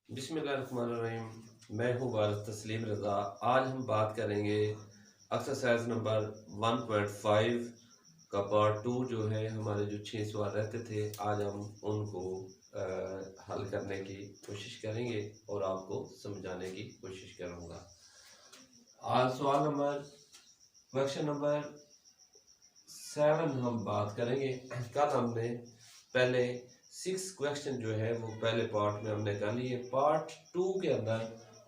बिस्मिल्लाहिर्रहमानिर्रहीम। मैं हूँ वारिस तस्लीम रज़ा। आज हम बात करेंगे एक्सरसाइज नंबर 1.5 का पार्ट 2। जो है हमारे जो 6 सवाल रहते थे, आज हम उनको हल करने की कोशिश करेंगे और आपको समझाने की कोशिश करूँगा। आज क्वेश्चन नंबर 7 हम बात करेंगे। कल हमने पहले 6 क्वेश्चन जो है वो पहले पार्ट में हमने कर लिए। पार्ट 2 के अंदर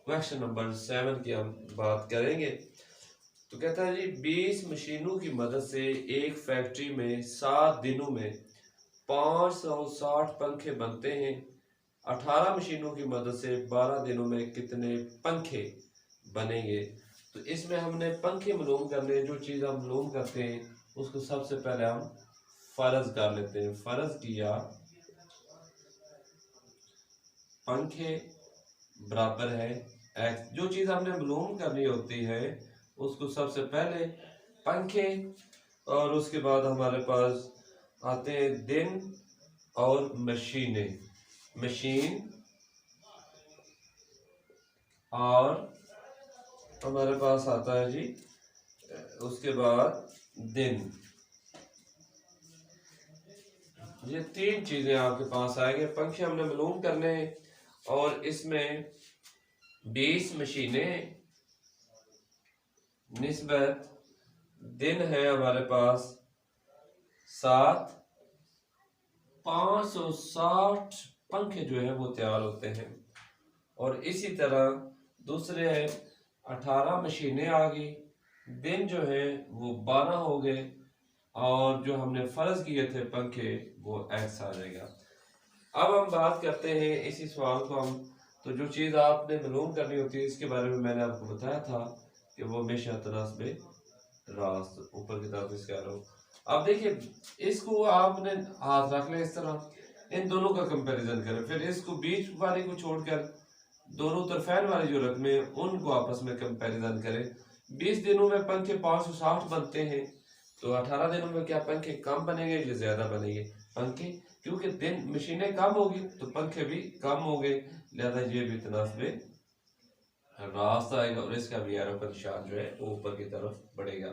क्वेश्चन नंबर 7 की हम बात करेंगे। तो कहता है जी, 20 मशीनों की मदद से एक फैक्ट्री में 7 दिनों में 560 पंखे बनते हैं। 18 मशीनों की मदद से 12 दिनों में कितने पंखे बनेंगे? तो इसमें हमने पंखे मालूम करने, जो चीज़ हम मालूम करते हैं उसको सबसे पहले हम फर्ज कर लेते हैं। फर्ज किया पंखे बराबर है एक्स। जो चीज़ हमने मालूम करनी होती है उसको सबसे पहले पंखे, और उसके बाद हमारे पास आते हैं दिन और मशीनें। मशीन और हमारे पास आता है जी उसके बाद दिन। ये 3 चीज़ें आपके पास आएंगे। पंखे हमने मालूम करने और इसमें 20 मशीनें निस्बत दिन है हमारे पास 7, 560 पंखे जो है वो तैयार होते हैं। और इसी तरह दूसरे है 18 मशीनें आ गई, दिन जो है वो 12 हो गए, और जो हमने फर्ज किए थे पंखे वो एक्स आ जाएगा। अब हम बात करते हैं इसी सवाल को हम। तो जो चीज़ आपने मालूम करनी होती है इसके बारे में मैंने आपको बताया था कि वो हमेशा तनासबे रास्त ऊपर की तरफ इसके आ रहा हूँ। अब देखिए, इसको आपने हाथ रख लें इस तरह, इन दोनों का कंपैरिजन करें, फिर इसको बीच वाले को छोड़कर दोनों तरफैन वाले जो रकमे उनको आपस में कंपैरिजन करें। 20 दिनों में पंखे 560 बनते हैं, तो 18 दिनों में क्या पंखे कम बनेंगे या ज्यादा बनेंगे? पंखे, क्योंकि दिन मशीनें कम होगी तो पंखे भी कम हो गए, लिहाजा ये भी तनासबे रास्त आएगा और इसका भी एरो का निशान जो है वो ऊपर की तरफ बढ़ेगा।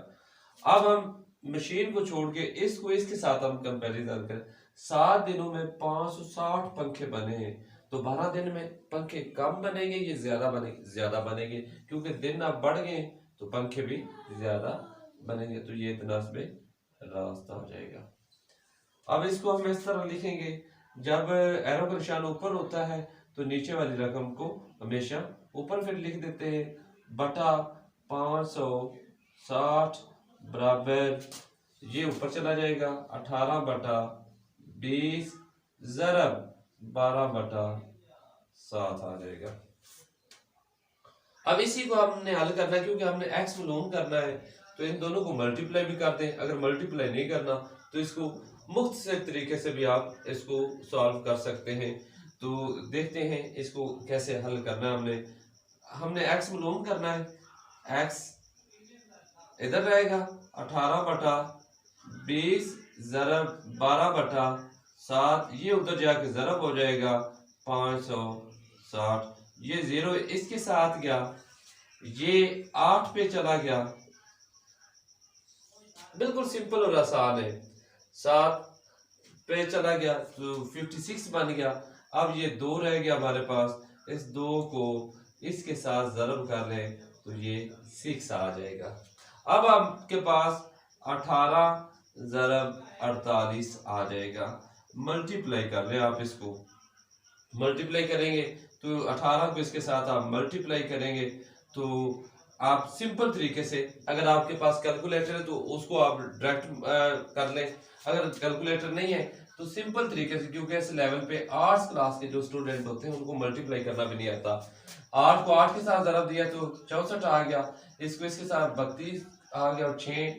अब हम मशीन को छोड़ के इसको इसके साथ हम कंपैरिजन करें। 7 दिनों में 560 पंखे बने हैं, तो 12 दिन में पंखे कम बनेंगे ये ज्यादा बनेंगे? ज्यादा बनेंगे, क्योंकि दिन अब बढ़ गए तो पंखे भी ज्यादा बनेंगे। तो ये तनासबे रास्ता हो जाएगा। अब इसको हम इस तरह लिखेंगे, जब एरो का निशान ऊपर होता है तो नीचे वाली रकम को हमेशा ऊपर फिर लिख देते हैं, बटा 560 बराबर, ये ऊपर चला जाएगा 18 बटा 20 ज़रब 12 बटा 7 आ जाएगा। अब इसी को हमने हल करना है, क्योंकि हमने एक्स मालूम करना है, तो इन दोनों को मल्टीप्लाई भी कर दें। अगर मल्टीप्लाई नहीं करना तो इसको मुख्तसर तरीके से भी आप इसको सॉल्व कर सकते हैं। तो देखते हैं इसको कैसे हल करना है। हमने एक्स मालूम करना है, एक्स इधर रहेगा 18 बटा 20 ज़रब 12 बटा 7, ये उधर जाके ज़रब हो जाएगा 560, ये 0 इसके साथ गया, ये 8 पे चला गया, बिल्कुल सिंपल और आसान है। 7 पे चला गया तो 56 बन गया। अब ये 2 रह गया हमारे पास, इस 2 को इसके साथ ज़रब कर लें तो ये 6 आ जाएगा। अब आपके पास 18 ज़रब 48 आ जाएगा। मल्टीप्लाई कर लें आप, इसको मल्टीप्लाई करेंगे तो 18 को इसके साथ आप मल्टीप्लाई करेंगे तो आप सिंपल तरीके से, अगर आपके पास कैलकुलेटर है तो उसको आप डायरेक्ट कर लें। अगर कैलकुलेटर नहीं है तो सिंपल तरीके से, क्योंकि इस लेवल पे आर्ट्स क्लास के जो स्टूडेंट होते हैं उनको मल्टीप्लाई करना भी नहीं आता। 8 को 8 के साथ ज़रब दिया तो 64 आ गया, इसको इसके साथ 32 आ गया, और 6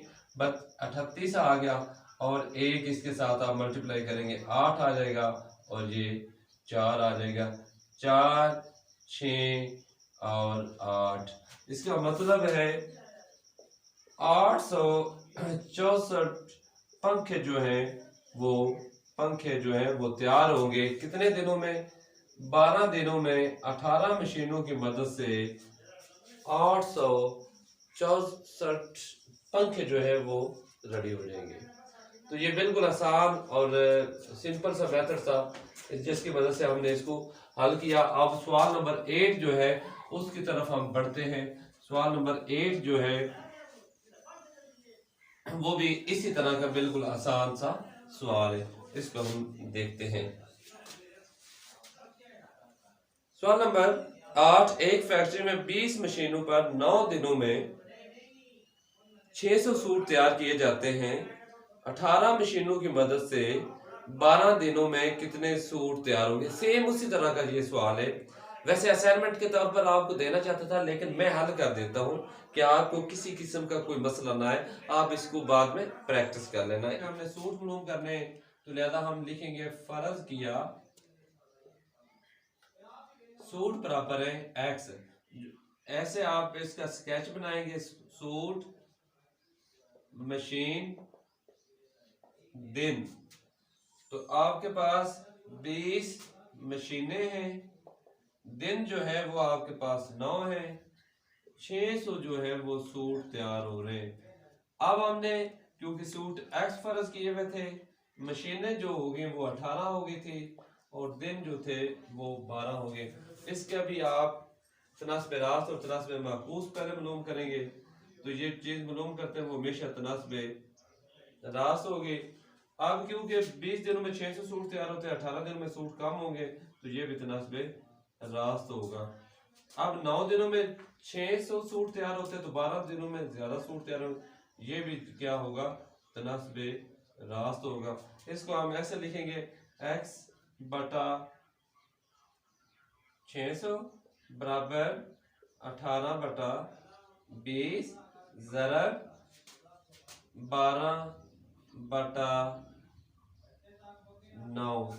38 आ गया, और 1 इसके साथ आप मल्टीप्लाई करेंगे 8 आ जाएगा, और ये 4 आ जाएगा। 4 6 और 8, इसका मतलब है 864 पंखे जो हैं वो तैयार होंगे कितने दिनों में? 12 दिनों में 18 मशीनों की मदद से 864 पंखे जो है वो रेडी हो जाएंगे। तो ये बिल्कुल आसान और सिंपल सा मेथड था जिसकी मदद से हमने इसको हल किया। अब सवाल नंबर 8 जो है उसकी तरफ हम बढ़ते हैं। सवाल नंबर 8 जो है वो भी इसी तरह का बिल्कुल आसान सा सवाल है, इसको हम देखते हैं। सवाल नंबर 8, एक फैक्ट्री में 20 मशीनों पर 9 दिनों में 600 सूट तैयार किए जाते हैं। 18 मशीनों की मदद से 12 दिनों में कितने सूट तैयार होंगे। सेम उसी तरह का ये सवाल है। वैसे असाइनमेंट के तौर पर आपको देना चाहता था, लेकिन मैं हल कर देता हूं कि आपको किसी किस्म का कोई मसला ना है, आप इसको बाद में प्रैक्टिस कर लेना है। हमने सूट मालूम करने, तो लिहाजा हम लिखेंगे फर्ज किया सूट बराबर है एक्स। ऐसे आप इसका स्केच बनाएंगे। सूट, मशीन, दिन। तो आपके पास 20 मशीनें हैं, दिन जो है वो आपके पास 9 है, 600 जो है वो सूट तैयार हो रहे हैं। अब हमने क्योंकि सूट एक्स फर्ज किए हुए थे, मशीनें जो हो गई वो 18 हो गई थी और दिन जो थे वो 12 हो गए। इसका भी आप तनास्ब रास्त और तनास्ब माकूस पहले मालूम करेंगे। तो ये चीज मालूम करते हैं वो हमेशा तनास्ब रास्त होगी। अब क्योंकि 20 दिनों में 600 सूट तैयार होते हैं, 18 दिनों में सूट कम होंगे, तो ये भी तनास्ब रास्त होगा। अब 9 दिनों में 600 सूट तैयार होते हैं, तो 12 दिनों में ज्यादा सूट तैयार होंगे, ये भी क्या होगा, तनास्ब रास्त होगा। इसको हम ऐसे लिखेंगे x बटा 600 बराबर 18 बटा 20 ज़रब 12 बटा 9।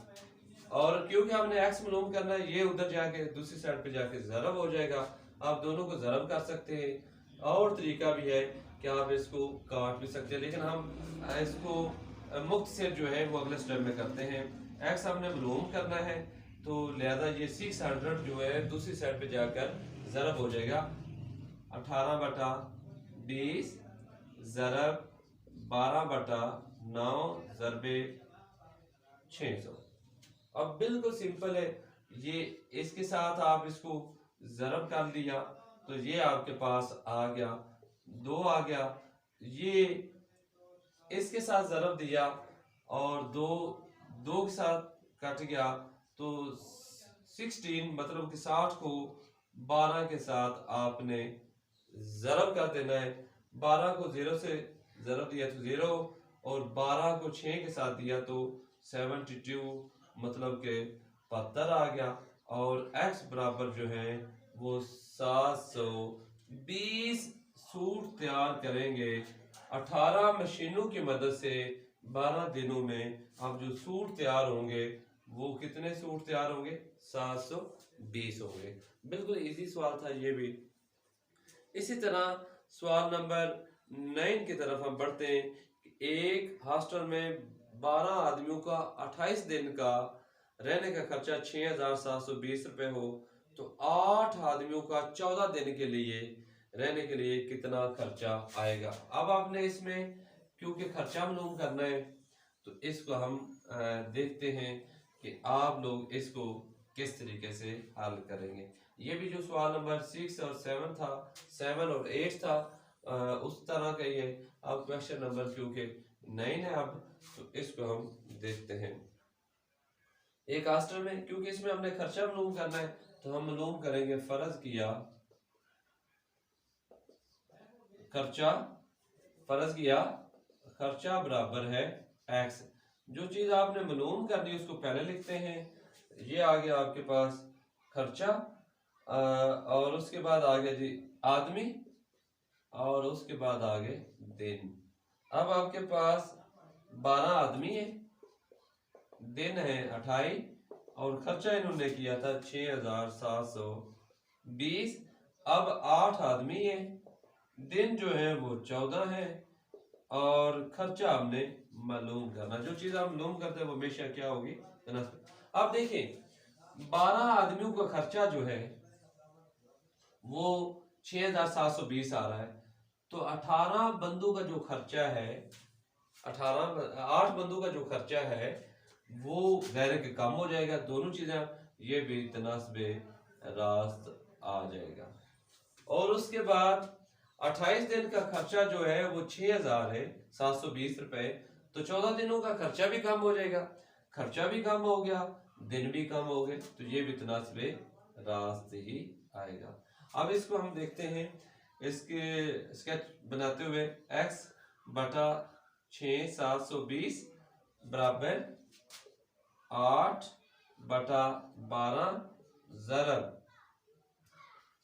और क्योंकि हमने x मालूम करना है, ये उधर जाके दूसरी साइड पे जाके ज़रब हो जाएगा। आप दोनों को ज़रब कर सकते हैं और तरीका भी है कि आप इसको काट भी सकते हैं, लेकिन हम इसको मुख्तसर जो है वो अगले स्टेप में करते हैं। x हमने मालूम करना है, तो लिहाजा ये 600 जो है दूसरी साइड पे जाकर ज़रब हो जाएगा। 18 बटा 20 ज़रब 12 बटा 9 ज़रबे 600। अब बिल्कुल सिंपल है ये। इसके साथ आप इसको ज़रब कर लिया तो ये आपके पास आ गया 2 आ गया। ये इसके साथ ज़रब दिया और दो के साथ कट गया, तो 16 मतलब कि 60 को 12 के साथ आपने ज़रब कर देना है। 12 को 0 से ज़रब दिया तो 0, और 12 को 6 के साथ दिया तो 72 मतलब के 72 आ गया। और x बराबर जो है वो 720 सूट तैयार करेंगे 18 मशीनों की मदद से। 12 दिनों में अब जो सूट तैयार होंगे वो कितने सूट तैयार होंगे, 720 होंगे। बिल्कुल इजी सवाल था ये भी। इसी तरह सवाल नंबर 9 की तरफ हम बढ़ते हैं। एक हॉस्टल में 12 आदमियों का 28 दिन का रहने का खर्चा 6,720 रुपए हो, तो 8 आदमियों का 14 दिन के लिए रहने के लिए कितना खर्चा आएगा। अब आपने इसमें क्योंकि खर्चा मालूम करना है, तो इसको हम देखते हैं कि आप लोग इसको किस तरीके से हल करेंगे। ये भी जो सवाल नंबर 6 और 7 था, 7 और 8 था, उस तरह का ही है। अब क्वेश्चन नंबर क्योंकि 9 है अब, तो इसको हम देखते हैं। एक हॉस्टल में, क्योंकि इसमें हमने खर्चा मालूम करना है, तो हम मालूम करेंगे फर्ज किया खर्चा, फर्ज किया खर्चा बराबर है x। जो चीज आपने मालूम करनी उसको पहले लिखते हैं। ये आ गया आपके पास खर्चा, और उसके बाद आ गया जी आदमी, और उसके बाद आ गए दिन। अब आपके पास 12 आदमी है, दिन है 28, और खर्चा इन्होंने किया था 6,720। अब 8 आदमी है, दिन जो है वो 14 है, और खर्चा हमने मालूम करना। जो चीज आप मालूम करते हैं वो हमेशा क्या होगी, अब देखिए 12 आदमियों का खर्चा जो है वो 6,720 आ रहा है। तो 18 बंदों का जो खर्चा है, 8 बंदों का जो खर्चा है वो गैर के कम हो जाएगा। दोनों चीजें ये भी तनासबे रास्त आ जाएगा। और उसके बाद 28 दिन का खर्चा जो है वो 6,720 रुपए। तो 14 दिनों का खर्चा भी कम हो जाएगा, खर्चा भी कम हो गया, दिन भी कम हो गए। तो ये भी तनासबे रास्त ही आएगा। अब इसको हम देखते हैं, इसके स्केच बनाते हुए। x बटा 6,720 बराबर 8 बटा 12 ज़रब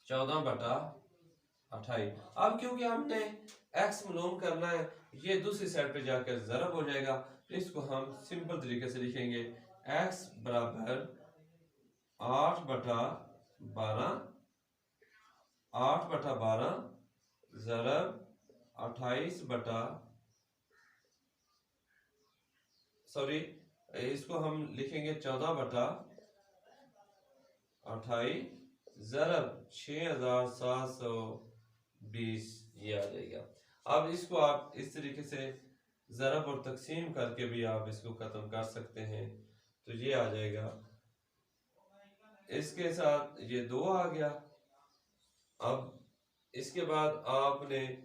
14 बटा 28। अब क्योंकि हमने x मालूम करना है, ये दूसरी साइड पे जाकर ज़रब हो जाएगा, तो इसको हम सिंपल तरीके से लिखेंगे। x बराबर 8 बटा 12 ज़रब 28 बटा, सॉरी, इसको हम लिखेंगे 14 बटा 28 ज़रब 6,720, ये आ जाएगा। अब इसको आप इस तरीके से ज़रब और तकसीम करके भी आप इसको खत्म कर सकते हैं। तो ये आ जाएगा, इसके साथ ये 2 आ गया। अब इसके बाद आपने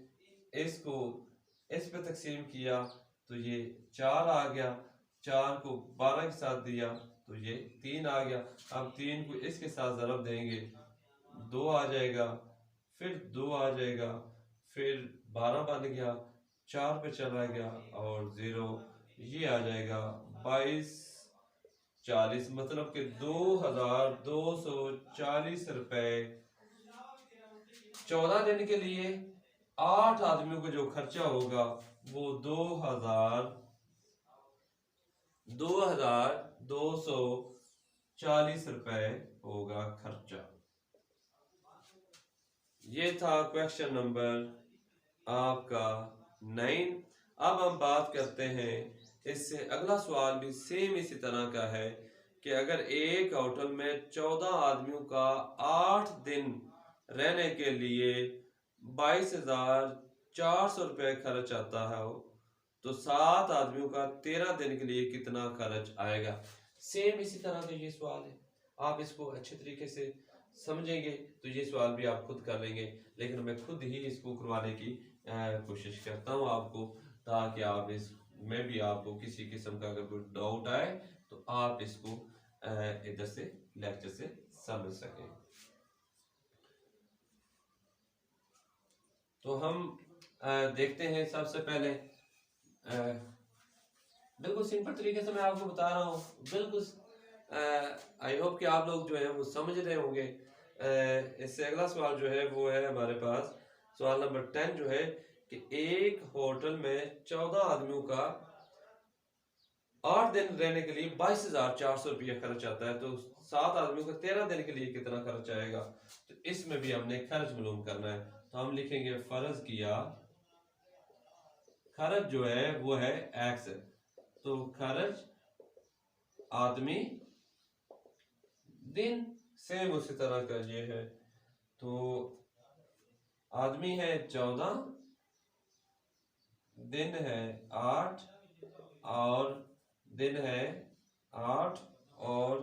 इसको इस पे तकसीम किया तो ये 4 आ गया, 4 को 12 के साथ दिया तो ये 3 आ गया। अब 3 को इसके साथ ज़रब देंगे, 2 आ जाएगा, फिर 2 आ जाएगा, फिर 12 बन गया, 4 पे चला गया और 0, ये आ जाएगा 2240। मतलब कि 2,240 रुपए 14 दिन के लिए। 8 आदमियों का जो खर्चा होगा वो 2,240 रुपए होगा खर्चा। ये था क्वेश्चन नंबर आपका 9। अब हम बात करते हैं, इससे अगला सवाल भी सेम इसी तरह का है कि अगर एक होटल में 14 आदमियों का 8 दिन रहने के लिए 22,400 रुपये खर्च आता है, तो 7 आदमियों का 13 दिन के लिए कितना खर्च आएगा। सेम इसी तरह का ये सवाल है। आप इसको अच्छे तरीके से समझेंगे तो ये सवाल भी आप खुद कर लेंगे, लेकिन मैं खुद ही इसको करवाने की कोशिश करता हूँ आपको, ताकि आप इस में भी आपको किसी किस्म का अगर कोई डाउट आए तो आप इसको इधर से लेक्चर से समझ सकें। तो हम देखते हैं, सबसे पहले बिल्कुल सिंपल तरीके से मैं आपको बता रहा हूँ, बिल्कुल आई होप कि आप लोग जो है वो समझ रहे होंगे। इससे अगला सवाल जो है वो है हमारे पास सवाल नंबर 10 जो है कि एक होटल में 14 आदमियों का 8 दिन रहने के लिए 22,400 रुपया खर्च आता है, तो 7 आदमियों का 13 दिन के लिए कितना खर्च आएगा। तो इसमें भी हमने खर्च मालूम करना है। तो हम लिखेंगे फर्ज किया खर्च जो है वो है x, तो खर्च आदमी दिन सेम उसी तरह का ये है। तो आदमी है 14, दिन है 8 और दिन है 8 और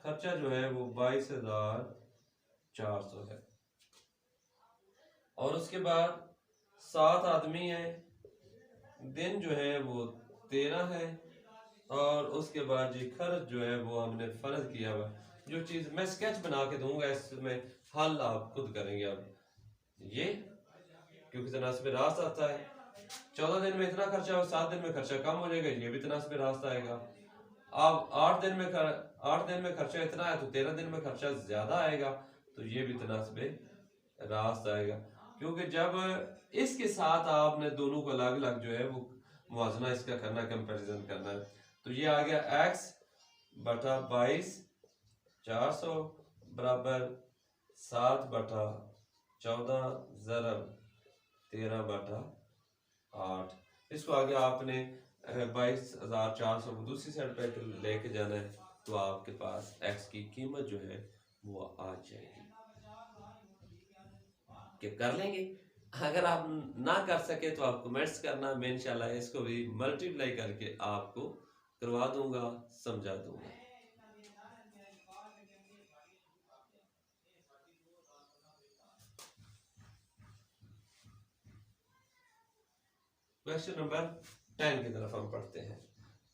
खर्चा जो है वो 22,400 है। और उसके बाद 7 आदमी है, दिन जो है वो 13 है और उसके बाद ये खर्च जो है वो हमने फर्ज किया हुआ। जो चीज़ मैं स्केच बना के दूंगा इसमें हल आप खुद करेंगे। अब ये क्योंकि तनासब रास्त आता है, 14 दिन में इतना खर्चा हो, 7 दिन में खर्चा कम हो जाएगा, ये भी तनासब रास्त आएगा। अब 8 दिन में खर्चा इतना है तो 13 दिन में खर्चा ज्यादा आएगा, तो ये भी तनासब रास्त आएगा। क्योंकि जब इसके साथ आपने दोनों को अलग अलग जो है वो मुवाजना इसका करना, कंपैरिजन करना है। तो ये आ गया x बटा 22,400 बराबर 7 बटा 14 ज़रब 13 बटा 8। इसको आगे आपने 22,400 को दूसरी साइड पे लेके जाना है, तो आपके पास एक्स की कीमत जो है वो आ जाएगी। कि कर लेंगे। अगर आप ना कर सके तो आप कमेंट्स करना, मैं इंशाल्लाह इसको भी मल्टीप्लाई करके आपको करवा दूंगा, समझा दूंगा। क्वेश्चन नंबर 10 की तरफ हम पढ़ते हैं।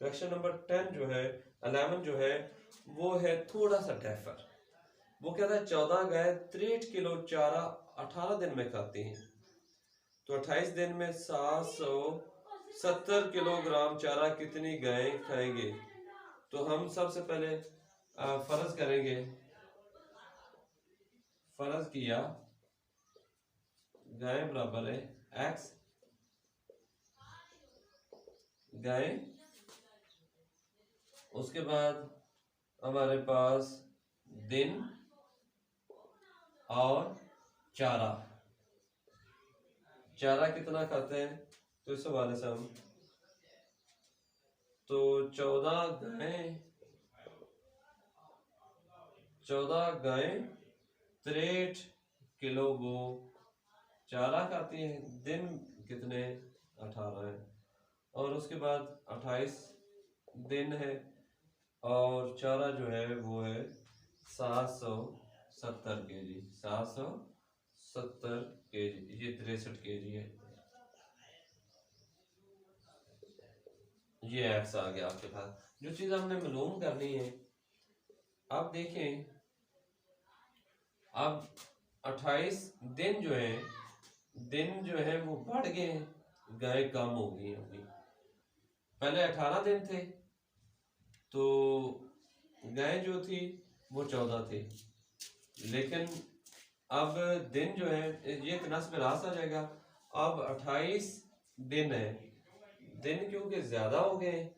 क्वेश्चन नंबर 10 जो है 11 जो है वो है थोड़ा सा टैफर। वो कहता है 14 गाय 63 किलो चारा 18 दिन में खाती हैं, तो 28 दिन में 770 किलोग्राम चारा कितनी गायें खाएंगे। तो हम सबसे पहले फर्ज करेंगे, फर्ज किया गाय बराबर है एक्स गाय, उसके बाद हमारे पास दिन और चारा, चारा कितना खाते हैं तो इस हवाले से हम तो 14 गायें 63 किलो वो चारा खाती हैं, दिन कितने 18 है, और उसके बाद 28 दिन है, और चारा जो है वो है 770 केजी, 770 केजी, ये 63 केजी है। ये एक्स आ गया आपके पास। जो चीज हमने मालूम करनी है, आप देखें अब 28 दिन जो है, दिन जो है वो बढ़ गए, गाय कम हो गई होगी। पहले 18 दिन थे तो गाय जो थी वो 14 थी, लेकिन अब दिन जो है ये नस्ब रास आ जाएगा। अब 28 दिन है, दिन क्योंकि ज्यादा हो गए,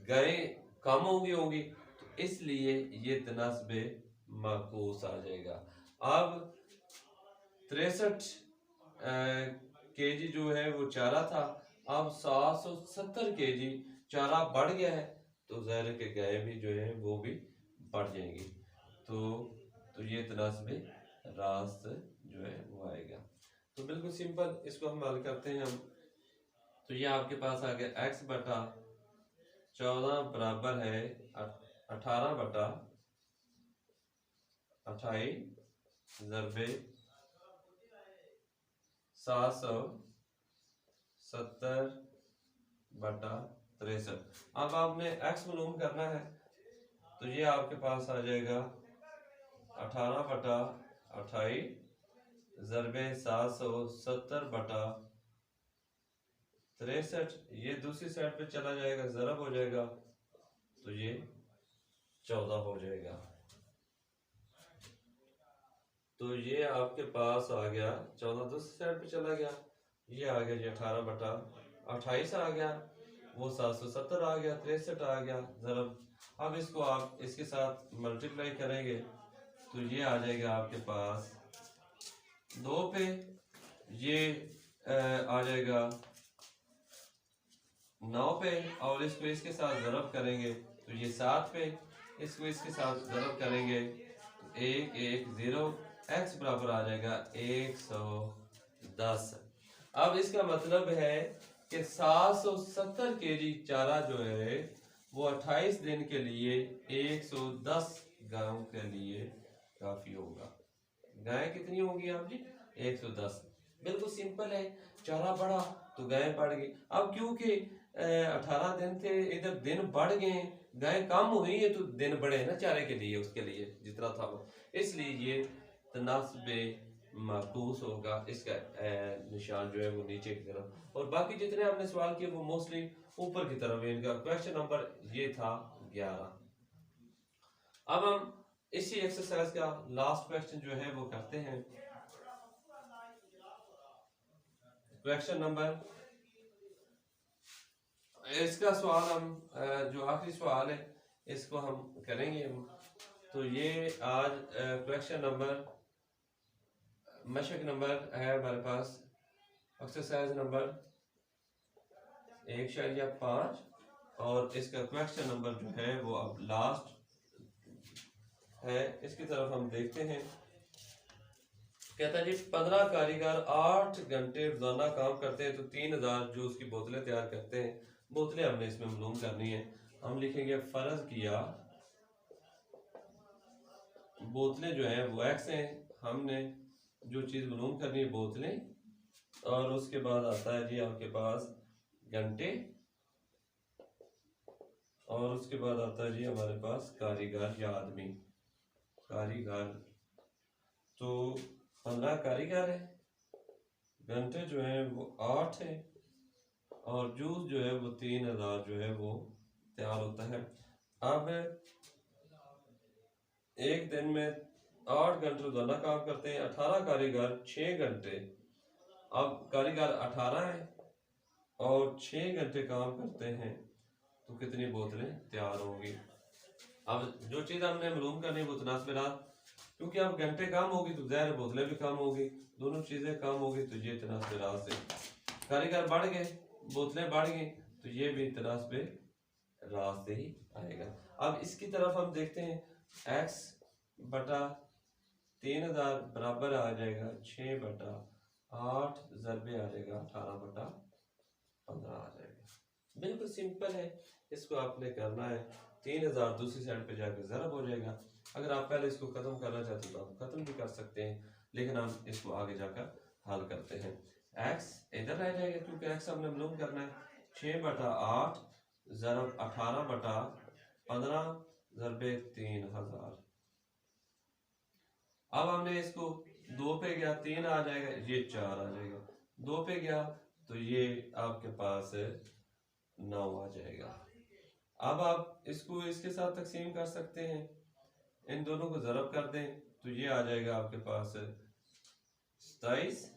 गाय कम होंगी तो इसलिए ये तनास्ब माकूस आ जाएगा। अब 63 केजी जो है वो चारा था, अब 770 केजी चारा बढ़ गया है, तो ज़ाहिर के गाय भी जो है वो भी बढ़ जाएंगी, तो ये तनास्ब रास्त जो है वो आएगा। तो बिल्कुल सिंपल इसको हम हल करते हैं हम, तो ये आपके पास आ गया x बटा 14 बराबर है 18 बटा 28 ज़रबे 770 बटा 63। अब आपने x मालूम करना है, तो ये आपके पास आ जाएगा 18 बटा 28 ज़रबे 770 बटा 63। ये दूसरी साइड पे चला जाएगा, ज़रब हो जाएगा, तो ये 14 हो जाएगा। तो ये आपके पास आ गया 14, दूसरी साइड पे चला गया, ये आ गया जी 18 बटा 28 आ गया, वो 770 आ गया, 63 आ गया ज़रब। अब इसको आप इसके साथ मल्टीप्लाई करेंगे तो ये आ जाएगा आपके पास 2 पे, ये आ जाएगा 9 पे, और इसको इसके साथ ज़रब करेंगे तो ये 7 पे, इसको इसके साथ ज़रब करेंगे तो 1 1 0, x बराबर आ जाएगा 110। अब इसका मतलब है कि 770 केजी चारा जो है वो 28 दिन के लिए 110 गायों के लिए काफी होगा। गाय कितनी होगी आप जी 110। बिल्कुल सिंपल है, चारा बढ़ा तो गाय बढ़ गई। अब क्योंकि 18 दिन थे, इधर दिन बढ़ गए, गाय कम हुई है तो दिन बढ़े ना चारे के लिए, उसके लिए जितना था वो, इसलिए ये तनास्बे माकूस होगा। इसका निशान जो है वो नीचे की तरफ, और बाकी जितने हमने सवाल किए वो मोस्टली ऊपर की तरफ है। इनका क्वेश्चन नंबर ये था 11। अब हम इसी एक्सरसाइज का लास्ट क्वेश्चन जो है वो करते हैं। क्वेश्चन नंबर, इसका सवाल हम जो आखिरी सवाल है इसको हम करेंगे हम। तो ये आज क्वेश्चन नंबर, मशक नंबर है हमारे पास, एक्सरसाइज नंबर 1.5 और इसका क्वेश्चन नंबर जो है वो अब लास्ट है, इसकी तरफ हम देखते हैं। कहता है जी 15 कारीगर 8 घंटे रोजाना काम करते हैं तो 3000 जूस की बोतलें तैयार करते हैं। बोतलें हमने इसमें मालूम करनी है। हम लिखेंगे फर्ज किया बोतलें जो है वो एक्स हैं, हमने जो चीज़ मालूम करनी है बोतलें, और उसके बाद आता है जी आपके पास घंटे, और उसके बाद आता है जी हमारे पास कारीगर या आदमी। कारीगर तो 15 कारीगर है, घंटे जो है वो 8 है, और जूस जो है वो 3000 जो है वो तैयार होता है। अब एक दिन में 8 घंटे रोजाना काम करते हैं, 18 कारीगर 6 घंटे। अब कारीगर 18 है और 6 घंटे काम करते हैं तो कितनी बोतलें तैयार होंगी। अब जो चीज़ हमने मालूम करनी है वो तनासबिरात, क्योंकि अब घंटे कम होगी तो ज़ाहिर बोतलें भी कम होगी, दोनों चीज़ें कम होगी तो ये तनासबिरात से कारीगर बढ़ गए, बोतलें बढ़ गई तो ये भी तनासबिरात से ही आएगा। अब इसकी तरफ हम देखते हैं, एक्स बटा 3000 बराबर आ जाएगा 6 बटा 8 ज़रबे आ जाएगा 18 बटा 15 आ जाएगा। बिल्कुल सिंपल है, इसको आपने करना है। 3000 दूसरी साइड पे जाकर ज़रब हो जाएगा। अगर आप पहले इसको ख़त्म करना चाहते हो तो आप ख़त्म भी कर सकते हैं, लेकिन हम इसको आगे जाकर हल करते हैं। एक्स इधर रह जाएगा क्योंकि एक्स हमने मालूम करना है। 6 बटा 8 ज़रब 18 बटा 15 ज़रबे 3000। अब हमने इसको 2 पे गया 3 आ जाएगा, ये 4 आ जाएगा, 2 पे गया तो ये आपके पास 9 आ जाएगा। अब आप इसको इसके साथ तकसीम कर सकते हैं, इन दोनों को ज़रब कर दें तो ये आ जाएगा आपके पास 27,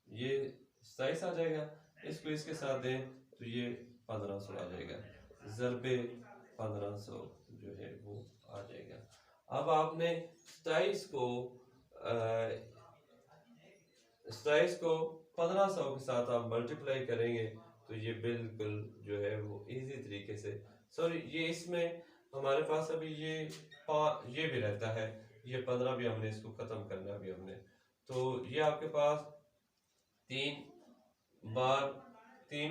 ये 27 आ जाएगा। इसको इसके साथ दें तो ये 1500 आ जाएगा, ज़रबे 1500 जो है वो आ जाएगा। अब आपने 27 को 1500 के साथ आप मल्टीप्लाई करेंगे तो ये बिल्कुल जो है वो इजी तरीके से, सॉरी ये इसमें हमारे पास अभी ये भी रहता है, ये 15 भी हमने इसको ख़त्म करना भी हमने, तो ये आपके पास 3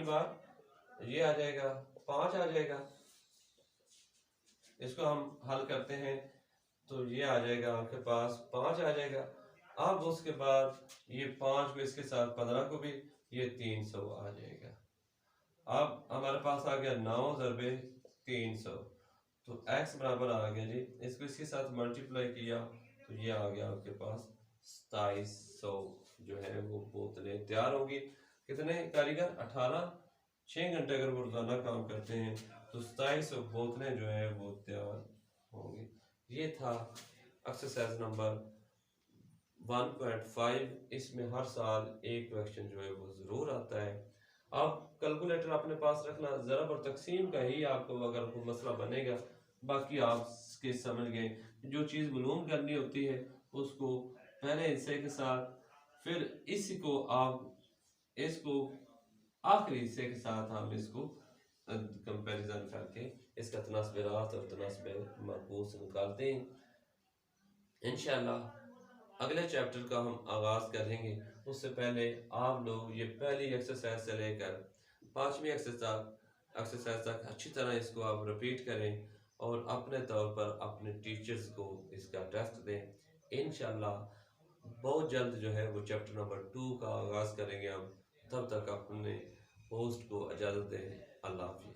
बार ये आ जाएगा 5 आ जाएगा। इसको हम हल करते हैं तो ये आ जाएगा आपके पास 5 आ जाएगा। अब उसके बाद ये 5 को इसके साथ 15 को भी, ये 300 आ जाएगा। अब हमारे पास आ गया 9 ज़रबे 300, तो x बराबर आ गया जी, इसको इसके साथ मल्टीप्लाई किया तो ये आ गया आपके पास 2700 जो है वो बोतलें तैयार होगी। कितने कारीगर 18, 6 घंटे अगर वो रोजाना काम करते हैं तो 2700 बोतलें जो है वो तैयार होंगी। ये था एक्सरसाइज नंबर 1.5। इसमें हर साल एक क्वेश्चन जो है वो ज़रूर आता है। आप कैलकुलेटर अपने पास रखना, ज़रब और तकसीम का ही आपको अगर कोई मसला बनेगा, बाकी आप के समझ गए। जो चीज़ मालूम करनी होती है उसको पहले हिस्से के साथ, फिर इसको आप इसको आखिरी हिस्से के साथ हम इसको कंपैरिजन करके इसका तनासबिरात और तनासब मरकूस निकालते हैं। इंशाल्लाह अगले चैप्टर का हम आगाज़ करेंगे। उससे पहले आप लोग ये पहली एक्सरसाइज से लेकर 5वीं एक्सरसाइज तक अच्छी तरह इसको आप रिपीट करें और अपने तौर पर अपने टीचर्स को इसका टेस्ट दें। इंशाल्लाह बहुत जल्द जो है वो चैप्टर नंबर 2 का आगाज़ करेंगे हम। तब तक अपने होस्ट को इजाज़त दें। अल्लाह हाफ़िज़।